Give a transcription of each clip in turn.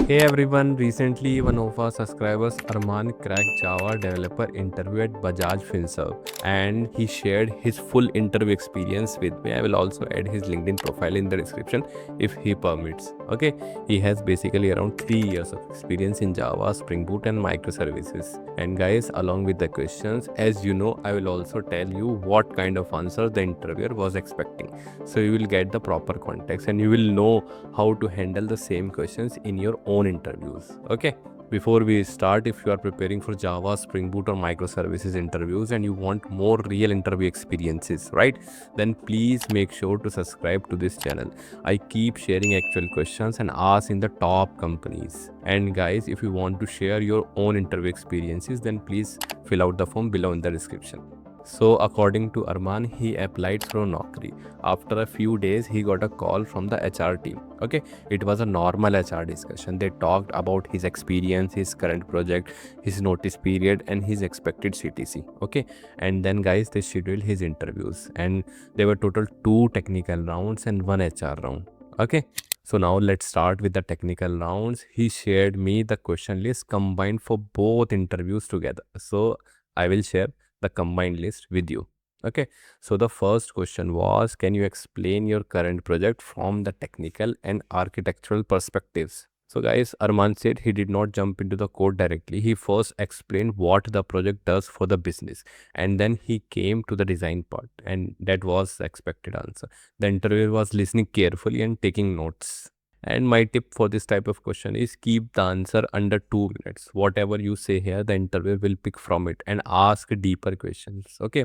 Hey everyone, recently one of our subscribers Arman cracked Java developer interview at Bajaj Finserv and he shared his full interview experience with me. I will also add his LinkedIn profile in the description if he permits. Okay, he has basically around 3 years of experience in Java, Spring Boot and microservices. And guys, along with the questions, as you know, I will also tell you what kind of answer the interviewer was expecting. So you will get the proper context and you will know how to handle the same questions in your own interviews. Okay, before we start, if you are preparing for Java, Spring Boot or microservices interviews and you want more real interview experiences, right, then please make sure to subscribe to this channel. I keep sharing actual questions and ask in the top companies. And guys, if you want to share your own interview experiences, then please fill out the form below in the description. So according to Arman, he applied for Naukri. After a few days, he got a call from the HR team. Okay, it was a normal HR discussion. They talked about his experience, his current project, his notice period, and his expected CTC. Okay, and then guys, they scheduled his interviews, and there were total 2 technical rounds and 1 HR round. Okay, so now let's start with the technical rounds. He shared me the question list combined for both interviews together. So I will share the combined list with you. Okay, so the first question was, can you explain your current project from the technical and architectural perspectives? So guys, Arman said he did not jump into the code directly. He first explained what the project does for the business, and then he came to the design part, and that was the expected answer. The interviewer was listening carefully and taking notes. And my tip for this type of question is keep the answer under 2 minutes. Whatever you say here, the interviewer will pick from it and ask deeper questions. Okay.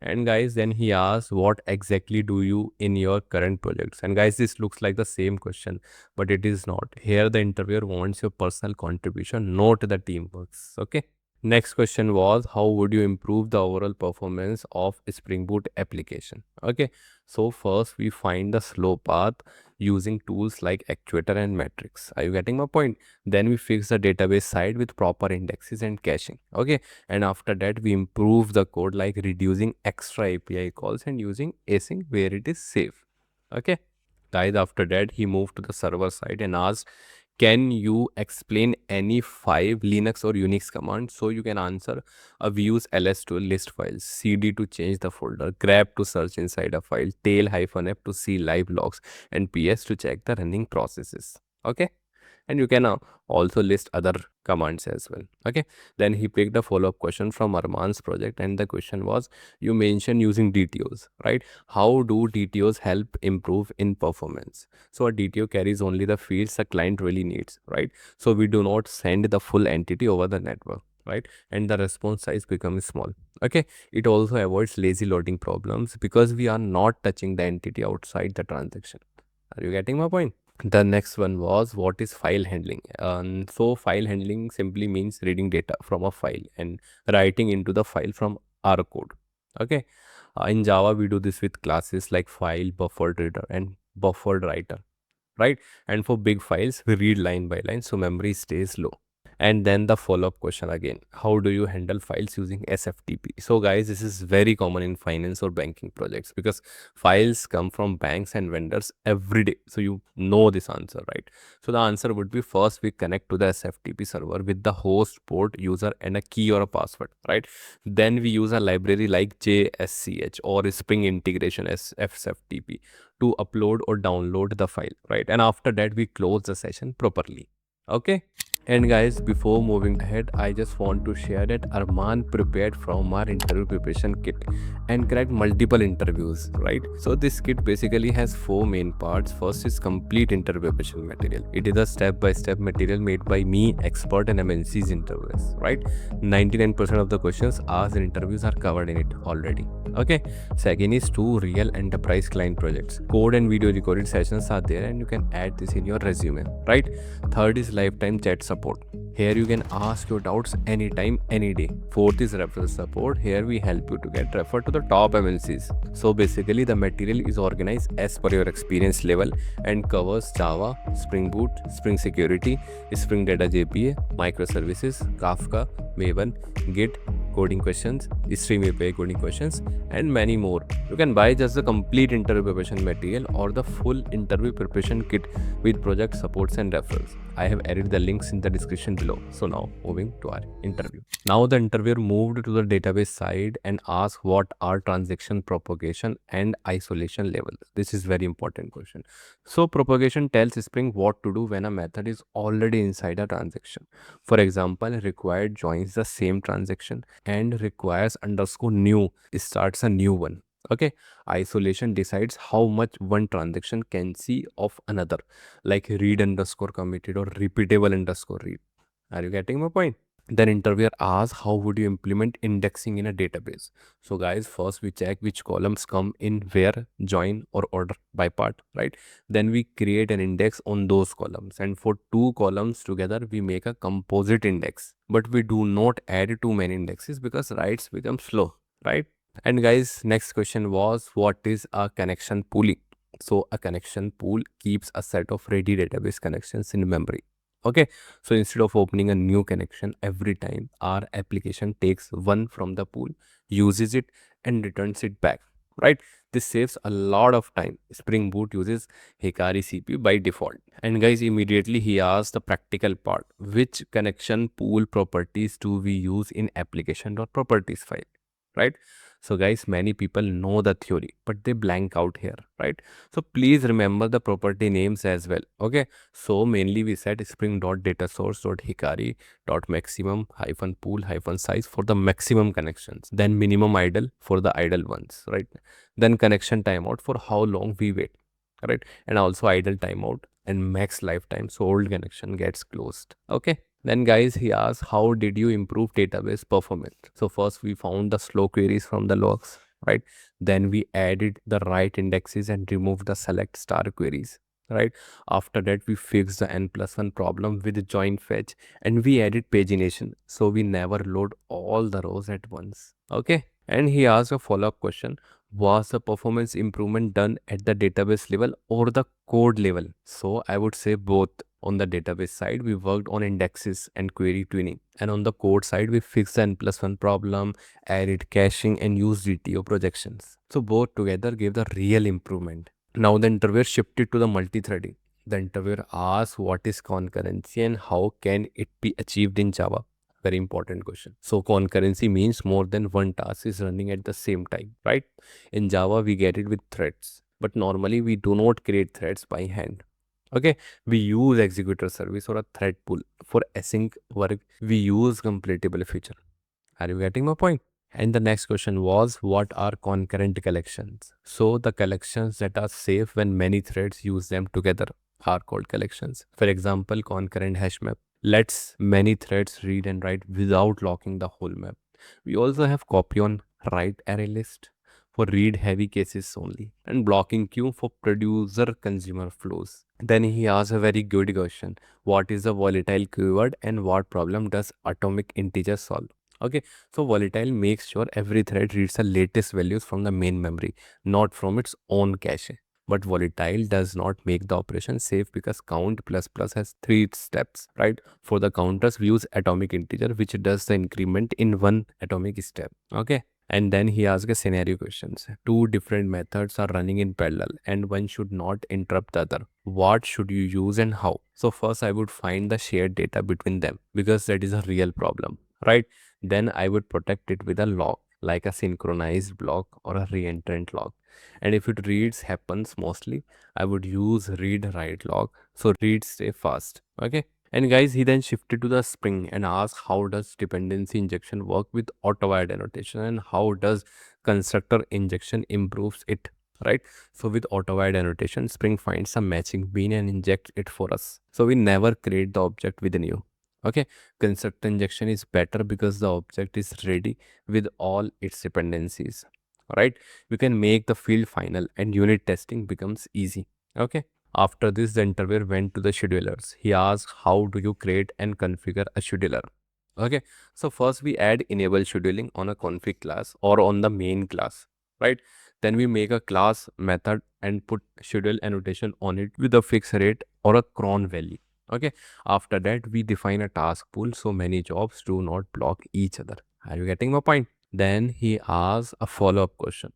And guys, then he asked, what exactly do you in your current projects? And guys, this looks like the same question, but it is not. Here, the interviewer wants your personal contribution, not the teamworks. Okay. Next question was, how would you improve the overall performance of Spring Boot application? Okay, so first we find the slow path using tools like Actuator and Metrics. Are you getting my point? Then we fix the database side with proper indexes and caching. Okay, and after that we improve the code like reducing extra API calls and using async where it is safe. Okay, guys, after that he moved to the server side and asked, can you explain any 5 Linux or Unix commands? So you can answer we use ls to list files, cd to change the folder, grep to search inside a file, tail-f to see live logs, and ps to check the running processes. Okay, and you can also list other commands as well. Okay, then he picked a follow-up question from Arman's project, and the question was, you mentioned using DTOs, right? How do DTOs help improve in performance? So a DTO carries only the fields the client really needs, right? So we do not send the full entity over the network, right? And the response size becomes small. Okay, it also avoids lazy loading problems because we are not touching the entity outside the transaction. Are you getting my point? The next one was, what is file handling? So file handling simply means reading data from a file and writing into the file from our code. Okay, in Java we do this with classes like file, buffered reader and buffered writer, right? And for big files we read line by line so memory stays low. And then the follow-up question again, how do you handle files using SFTP? So guys, this is very common in finance or banking projects because files come from banks and vendors every day. So you know this answer, right? So the answer would be, first we connect to the SFTP server with the host, port, user and a key or a password, right? Then we use a library like JSCH or Spring Integration as SFTP to upload or download the file, right? And after that we close the session properly. Okay, and guys, before moving ahead, I just want to share that Arman prepared from our interview preparation kit and cracked multiple interviews, right? So this kit basically has 4 main parts. First is complete interview preparation material. It is a step-by-step material made by me, expert and MNC's interviewers, right? 99% of the questions asked in interviews are covered in it already. Okay. Second is 2 real enterprise client projects. Code and video recorded sessions are there and you can add this in your resume, right? Third is lifetime chat support. Here you can ask your doubts anytime, any day. Fourth is referral support. Here we help you to get referred to the top MNCs. So basically the material is organized as per your experience level and covers Java, Spring Boot, Spring Security, Spring Data JPA, microservices, Kafka, Maven, Git, coding questions, Stream API coding questions, and many more. You can buy just the complete interview preparation material or the full interview preparation kit with project supports and referrals. I have added the links in the description below. So now moving to our interview. Now the interviewer moved to the database side and asked what are transaction propagation and isolation levels. This is very important question. So propagation tells Spring what to do when a method is already inside a transaction. For example, required joins the same transaction and requires underscore new starts a new one. Okay, isolation decides how much one transaction can see of another, like read underscore committed or repeatable underscore read. Are you getting my point? Then interviewer asks how would you implement indexing in a database. So guys, first we check which columns come in where, join or order by part, right? Then we create an index on those columns, and for two columns together we make a composite index, but we do not add too many indexes because writes become slow, right? And guys, next question was what is a connection pooling? So a connection pool keeps a set of ready database connections in memory. Okay, so instead of opening a new connection every time, our application takes one from the pool, uses it, and returns it back. Right? This saves a lot of time. Spring Boot uses Hikari CPU by default. And guys, immediately he asks the practical part. Which connection pool properties do we use in application.properties file? Right? So guys, many people know the theory, but they blank out here, right? So please remember the property names as well. Okay, so mainly we set spring.datasource.hikari.maximum hyphen pool hyphen size for the maximum connections, then minimum idle for the idle ones, right? Then connection timeout for how long we wait, right? And also idle timeout and max lifetime, so old connection gets closed. Okay. Then guys, he asked, how did you improve database performance? So first we found the slow queries from the logs, right? Then we added the right indexes and removed the select star queries, right? After that, we fixed the n+1 problem with join fetch and we added pagination. So we never load all the rows at once. Okay. And he asked a follow-up question. Was the performance improvement done at the database level or the code level? So I would say both. On the database side, we worked on indexes and query tuning. And on the code side, we fixed the n+1 problem, added caching, and used DTO projections. So both together gave the real improvement. Now the interviewer shifted to the multi-threading. The interviewer asked what is concurrency and how can it be achieved in Java. Very important question. So concurrency means more than one task is running at the same time, right? In Java, we get it with threads, but normally we do not create threads by hand. Okay, we use executor service or a thread pool. For async work, we use completable feature. Are you getting my point? And the next question was, what are concurrent collections? So the collections that are safe when many threads use them together are called collections. For example, concurrent hash map lets many threads read and write without locking the whole map. We also have copy on write array list for read heavy cases only, and blocking queue for producer consumer flows. Then he asks a very good question. What is a volatile keyword and what problem does atomic integer solve? Okay, so volatile makes sure every thread reads the latest values from the main memory, not from its own cache. But volatile does not make the operation safe because count plus plus has three steps, right? For the counters, we use atomic integer, which does the increment in one atomic step. Okay. And then he asks a scenario questions. Two different methods are running in parallel and one should not interrupt the other. What should you use and how? So first I would find the shared data between them because that is a real problem, right? Then I would protect it with a log, like a synchronized block or a reentrant log. And if it reads happens mostly, I would use read write log. So read stay fast. Okay. And guys, he then shifted to the Spring and asked how does dependency injection work with auto-wired annotation and how does constructor injection improves it, right? So with auto-wired annotation, Spring finds a matching bean and injects it for us. So we never create the object with a new. Okay, constructor injection is better because the object is ready with all its dependencies, right? We can make the field final and unit testing becomes easy. Okay. After this, the interviewer went to the schedulers. He asked, how do you create and configure a scheduler? Okay, so first we add enable scheduling on a config class or on the main class, right? Then we make a class method and put schedule annotation on it with a fixed rate or a cron value. Okay, after that we define a task pool so many jobs do not block each other. Are you getting my point? Then he asks a follow-up question.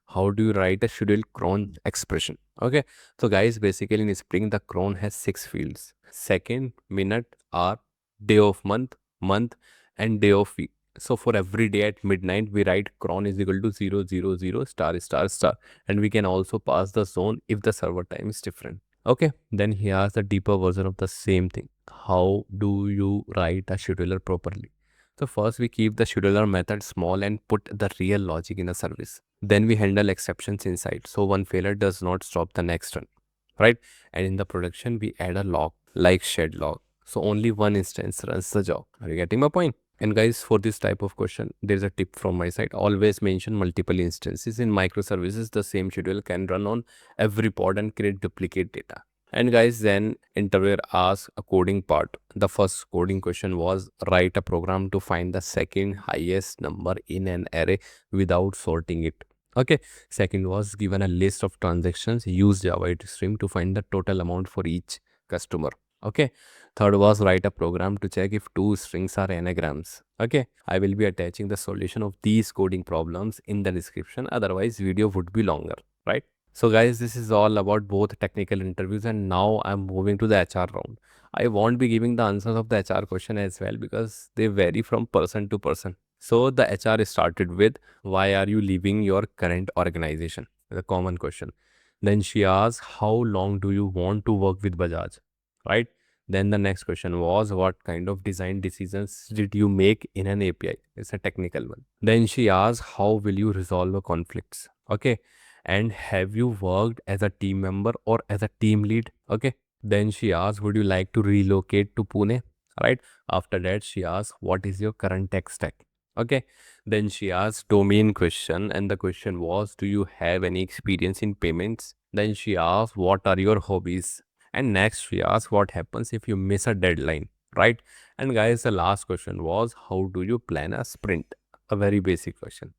how do you write a scheduled cron expression? Okay, so guys, basically in Spring, the cron has 6 fields: second, minute, hour, day of month, and day of week. So for every day at midnight, we write cron is equal to 000 star star star, and we can also pass the zone if the server time is different. Okay, then here's the deeper version of the same thing. How do you write a scheduler properly? So first we keep the scheduler method small and put the real logic in the service. Then we handle exceptions inside, so one failure does not stop the next run, right? And in the production, we add a log like shed log. So only one instance runs the job. Are you getting my point? And guys, for this type of question, there's a tip from my side. Always mention multiple instances. In microservices, the same schedule can run on every pod and create duplicate data. And guys, then interviewer asks a coding part. The first coding question was write a program to find the second highest number in an array without sorting it. Okay. Second was given a list of transactions. Use Java stream to find the total amount for each customer. Okay. Third was write a program to check if two strings are anagrams. Okay. I will be attaching the solution of these coding problems in the description. Otherwise, video would be longer, right? So guys, this is all about both technical interviews, and now I'm moving to the HR round. I won't be giving the answers of the HR question as well because they vary from person to person. So the HR started with, why are you leaving your current organization? The common question. Then she asked, how long do you want to work with Bajaj? Right? Then the next question was, what kind of design decisions did you make in an API? It's a technical one. Then she asked, how will you resolve the conflicts? Okay. And have you worked as a team member or as a team lead? Okay. Then she asked, would you like to relocate to Pune? Right. After that, she asked, what is your current tech stack? Okay. Then she asked domain question, and the question was, do you have any experience in payments? Then she asked, what are your hobbies? And next she asked, what happens if you miss a deadline? Right. And guys, the last question was, how do you plan a sprint? A very basic question.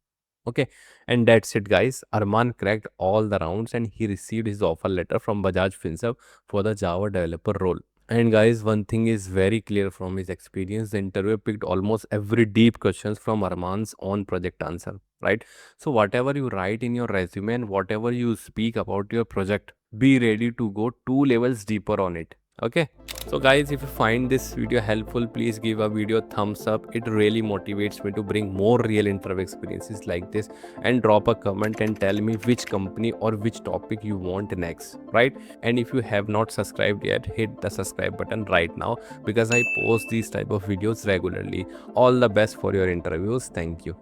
Okay, and that's it, guys. Arman cracked all the rounds and he received his offer letter from Bajaj Finserv for the Java developer role. And guys, one thing is very clear from his experience. The interview picked almost every deep questions from Arman's own project answer, right? So whatever you write in your resume and whatever you speak about your project, be ready to go 2 levels deeper on it. Okay. So guys, if you find this video helpful, please give a video thumbs up. It really motivates me to bring more real interview experiences like this, and drop a comment and tell me which company or which topic you want next, right? And if you have not subscribed yet, hit the subscribe button right now because I post these type of videos regularly. All the best for your interviews. Thank you.